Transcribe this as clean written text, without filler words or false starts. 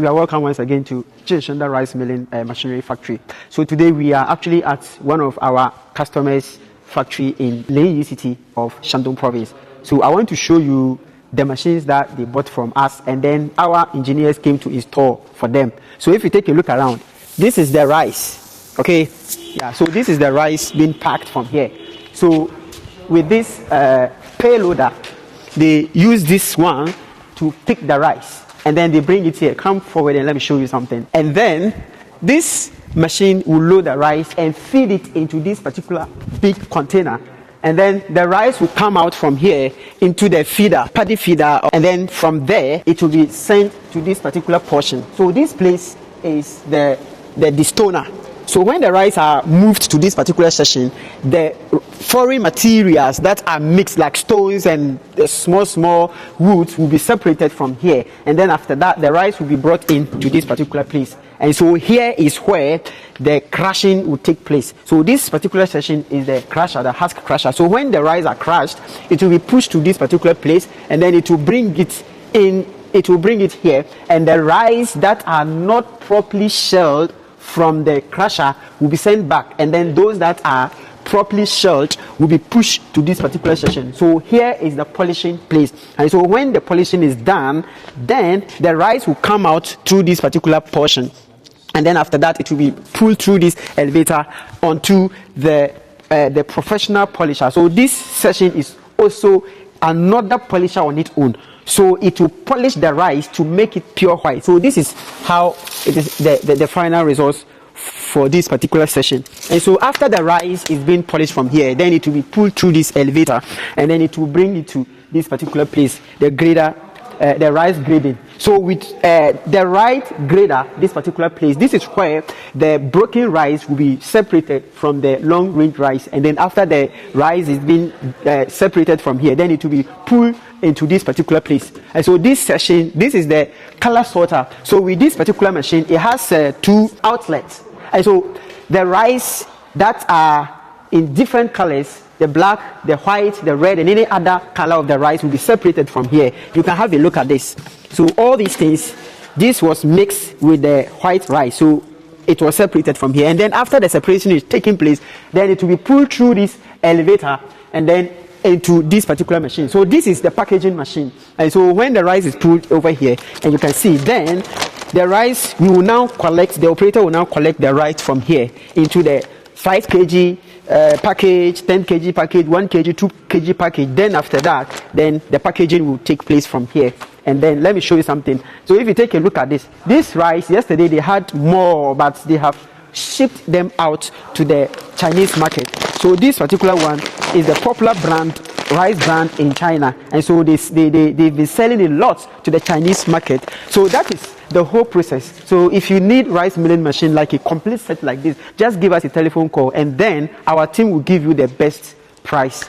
We are welcome once again to Jinshenda Rice Milling Machinery Factory. So today we are actually at one of our customers' factory in Linyi City of Shandong Province. So I want to show you the machines that they bought from us, and then our engineers came to install for them. So if you take a look around, this is the rice, okay? Yeah, so this is the rice being packed from here. So with this payloader, they use this one to pick the rice, and then they bring it here. Come forward and let me show you something. And then this machine will load the rice and feed it into this particular big container. And then the rice will come out from here into the feeder, paddy feeder, and then from there it will be sent to this particular portion. So this place is the destoner. So when the rice are moved to this particular section, the foreign materials that are mixed, like stones and the small woods, will be separated from here. And then after that, the rice will be brought in to this particular place. And so here is where the crushing will take place. So this particular section is the crusher, the husk crusher. So when the rice are crushed, it will be pushed to this particular place, and then it will bring it in. It will bring it here, and the rice that are not properly shelled from the crusher will be sent back, and then those that are properly shelled will be pushed to this particular section. So here is the polishing place, and so when the polishing is done, then the rice will come out through this particular portion, and then after that it will be pulled through this elevator onto the professional polisher. So this section is also another polisher on its own. So it will polish the rice to make it pure white. So this is how it is the final results for this particular session. And so after the rice is being polished from here, then it will be pulled through this elevator, and then it will bring it to this particular place, the grader, the rice grading. So with the right grader, this particular place, this is where the broken rice will be separated from the long range rice, and then after the rice is being separated from here, then it will be pulled into this particular place. And so this section, this is the color sorter. So with this particular machine, it has two outlets, and so the rice that are in different colors, the black, the white, the red, and any other color of the rice will be separated from here. You can have a look at this. So all these things, this was mixed with the white rice, so it was separated from here. And then after the separation is taking place, then it will be pulled through this elevator and then into this particular machine. So this is the packaging machine. And so when the rice is pulled over here, and you can see, then the rice, we will now collect, the operator will now collect the rice from here into the 5 kg package, 10 kg package, 1 kg, 2 kg package. Then after that, then the packaging will take place from here. And then let me show you something. So if you take a look at this rice, yesterday they had more, but they have shipped them out to the Chinese market. So this particular one is the popular brand, rice brand in China, and so they've been selling a lot to the Chinese market. So that is the whole process. So if you need rice milling machine, like a complete set like this, just give us a telephone call, and then our team will give you the best price